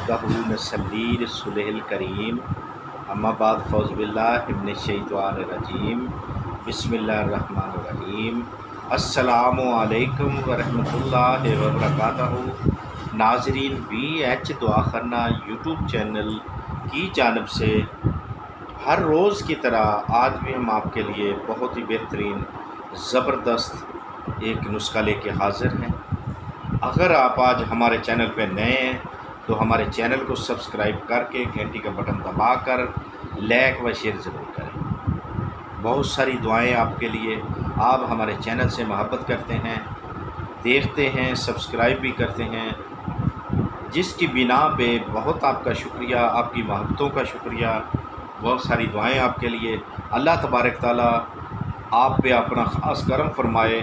वहदहू नसल्ली रसूलिल करीम अम्मा बाद फ़ौज़ बिल्लाहि मिनश्शैतानिर्रजीम बिस्मिल्लाहिर्रहमानिर्रहीम अस्सलामु अलैकुम वरहमतुल्लाहि वबरकातुहू। नाज़रीन, VH दुआखाना यूट्यूब चैनल की जानिब से हर रोज़ की तरह आज भी हम आपके लिए बहुत ही बेहतरीन ज़बरदस्त एक नुस्खा लेके हाज़िर हैं। अगर आप आज हमारे चैनल पर नए हैं तो हमारे चैनल को सब्सक्राइब करके घंटी का बटन दबाकर लाइक व शेयर ज़रूर करें। बहुत सारी दुआएं आपके लिए। आप हमारे चैनल से मोहब्बत करते हैं, देखते हैं, सब्सक्राइब भी करते हैं, जिसकी बिना पे बहुत आपका शुक्रिया, आपकी मोहब्बतों का शुक्रिया। बहुत सारी दुआएं आपके लिए। अल्लाह तबारक ताला आप पे अपना ख़ास करम फरमाए,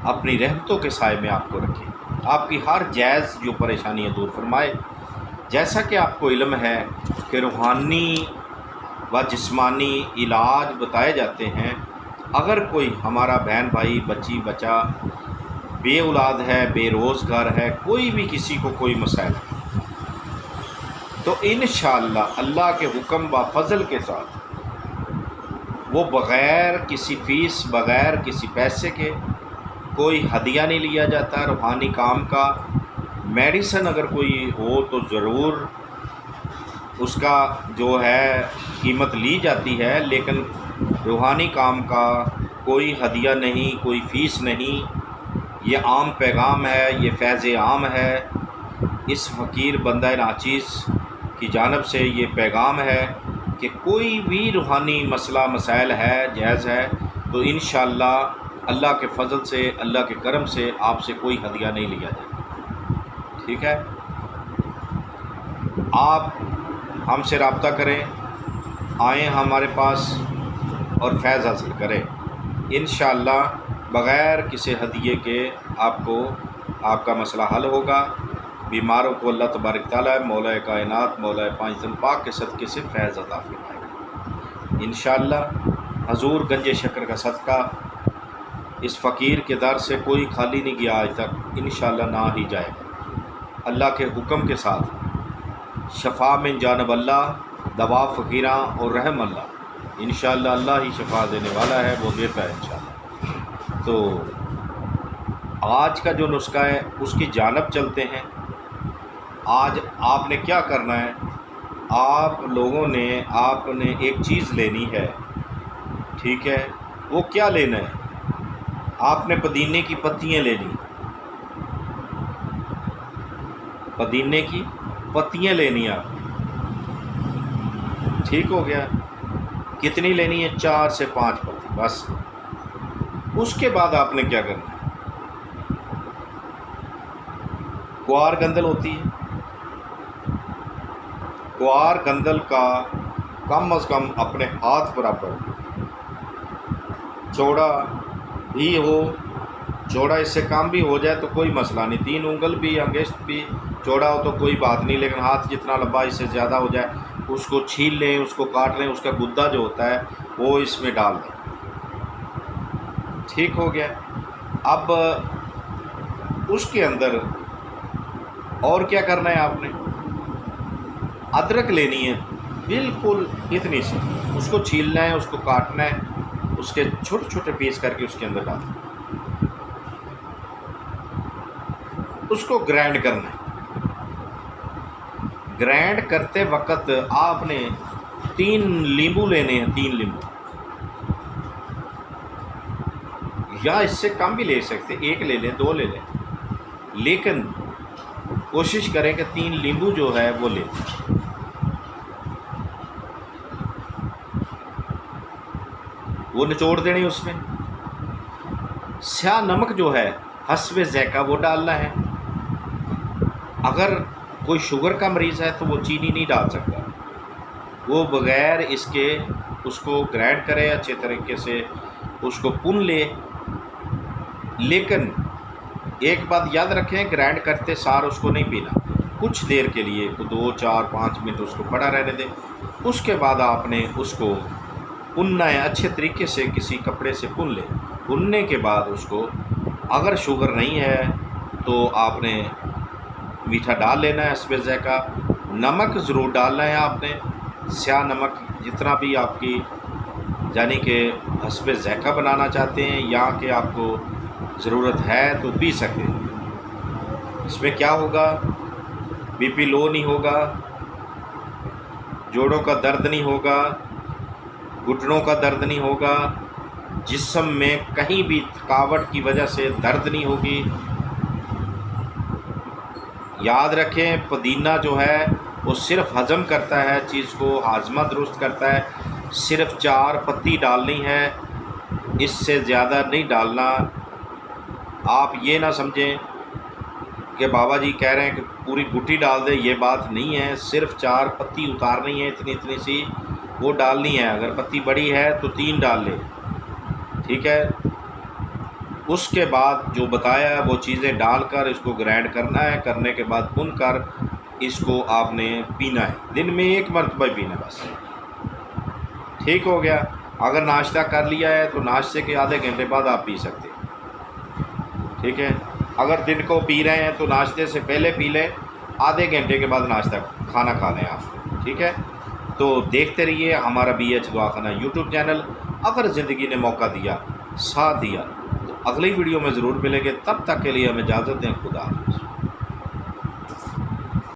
अपनी रहमतों के साए में आपको रखे, आपकी हर जायज़ जो परेशानियाँ दूर फरमाए। जैसा कि आपको इल्म है कि रूहानी व जिस्मानी इलाज बताए जाते हैं। अगर कोई हमारा बहन भाई, बच्ची बच्चा बे औलाद है, बेरोज़गार है, कोई भी किसी को कोई मसाइल है, तो इंशाअल्लाह अल्लाह के हुक्म व फजल के साथ वो बग़ैर किसी फ़ीस, बग़ैर किसी पैसे के, कोई हदिया नहीं लिया जाता रूहानी काम का। मेडिसिन अगर कोई हो तो ज़रूर उसका जो है कीमत ली जाती है, लेकिन रूहानी काम का कोई हदिया नहीं, कोई फ़ीस नहीं। ये आम पैगाम है, ये फैज़ आम है। इस फ़कीर बंदा नाचीज़ की जानिब से ये पैगाम है कि कोई भी रूहानी मसला मसाइल है, जायज़ है, तो इंशाअल्लाह अल्लाह के फ़ज़ल से, अल्लाह के करम से आपसे कोई हदिया नहीं लिया जाएगा। ठीक है, आप हमसे रब्ता करें, आएँ हमारे पास और फैज़ हासिल करें। इंशाअल्लाह बग़ैर किसी हदिये के आपको आपका मसला हल होगा। बीमारों को अल्लाह तबारक तआला मौला कायनात, मौला पांचदम पाक के सदक़े से फैज़ अता फरमाएगा। इंशाअल्लाह हजूर गंजे शक्कर का सदका इस फ़कीर के दर से कोई खाली नहीं गया आज तक, इंशाअल्लाह ना ही जाएगा। अल्लाह के हुक्म के साथ शफ़ा मिन जानब अल्लाह, दवा फ़कीरा और रहम अल्लाह। इंशाअल्लाह अल्लाह ही शफ़ा देने वाला है, वो देता है इंशाअल्लाह। तो आज का जो नुस्खा है उसकी जानब चलते हैं। आज आपने क्या करना है, आप लोगों ने आपने एक चीज़ लेनी है। ठीक है, वो क्या लेना है? आपने पुदीने की पत्तियाँ लेनी, पुदीने की पत्तियाँ लेनी आपने। ठीक हो गया। कितनी लेनी है? 4 से 5 पत्ती बस। उसके बाद आपने क्या करना है, कुआर गंदल होती है, कुआर गंदल का कम अज़ कम अपने हाथ बराबर चौड़ा भी हो, चौड़ा इससे कम भी हो जाए तो कोई मसला नहीं, 3 उंगल भी अंगेष्ट भी चौड़ा हो तो कोई बात नहीं, लेकिन हाथ जितना लंबा इससे ज़्यादा हो जाए उसको छील लें, उसको काट लें, उसका गुद्दा जो होता है वो इसमें डाल दें। ठीक हो गया। अब उसके अंदर और क्या करना है, आपने अदरक लेनी है, बिल्कुल इतनी सी, उसको छीलना है, उसको काटना है, उसके छोटे छोटे पीस करके उसके अंदर डालना है, उसको ग्राइंड करना है। ग्राइंड करते वक्त आपने 3 नींबू लेने हैं, 3 नींबू, या इससे कम भी ले सकते, 1 ले लें, 2 ले लें, लेकिन कोशिश करें कि 3 नींबू जो है वो लें। वो निचोड़ देने, उसमें स्याह नमक जो है हस्बे ज़ायक़ा वो डालना है। अगर कोई शुगर का मरीज़ है तो वो चीनी नहीं डाल सकता, वो बग़ैर इसके उसको ग्राइंड करे, अच्छे तरीके से उसको भून ले। लेकिन एक बात याद रखें, ग्राइंड करते सार उसको नहीं पीना, कुछ देर के लिए 2, 4, 5 मिनट उसको पड़ा रहने दें। उसके बाद आपने उसको भुनना है, अच्छे तरीके से किसी कपड़े से भुन लें। भुनने के बाद उसको, अगर शुगर नहीं है तो आपने میٹھا ڈال لینا ہے حسب ذائقہ۔ نمک ضرور ڈالنا ہے آپ نے، سیاہ نمک جتنا بھی آپ کی یعنی کہ حسب ذائقہ بنانا چاہتے ہیں یا کہ آپ کو ضرورت ہے تو پی سکتے ہیں۔ اس میں کیا ہوگا، بی پی لو نہیں ہوگا، جوڑوں کا درد نہیں ہوگا، گھٹنوں کا درد نہیں ہوگا، جسم میں کہیں بھی تھکاوٹ کی وجہ سے درد نہیں ہوگی۔ یاد رکھیں پودینہ جو ہے وہ صرف ہضم کرتا ہے، چیز کو ہاضمہ درست کرتا ہے، صرف 4 پتی ڈالنی ہے، اس سے زیادہ نہیں ڈالنا۔ آپ یہ نہ سمجھیں کہ بابا جی کہہ رہے ہیں کہ پوری گٹی ڈال دیں، یہ بات نہیں ہے، صرف 4 پتی اتارنی ہے، اتنی اتنی سی وہ ڈالنی ہے۔ اگر پتی بڑی ہے تو 3 ڈال لیں، ٹھیک ہے۔ اس کے بعد جو بتایا ہے وہ چیزیں ڈال کر اس کو گرائنڈ کرنا ہے، کرنے کے بعد بھون کر اس کو آپ نے پینا ہے، دن میں 1 مرتبہ پینا بس، ٹھیک ہو گیا۔ اگر ناشتہ کر لیا ہے تو ناشتے کے آدھے گھنٹے بعد آپ پی سکتے ہیں، ٹھیک ہے۔ اگر دن کو پی رہے ہیں تو ناشتے سے پہلے پی لیں، آدھے گھنٹے کے بعد ناشتہ کھانا کھا لیں آپ، ٹھیک ہے۔ تو دیکھتے رہیے ہمارا BH دواخانہ یوٹیوب چینل۔ اگر زندگی نے موقع دیا، ساتھ دیا، تو اگلی ویڈیو میں ضرور ملیں گے، تب تک کے لیے ہمیں اجازت دیں، خدا حافظ۔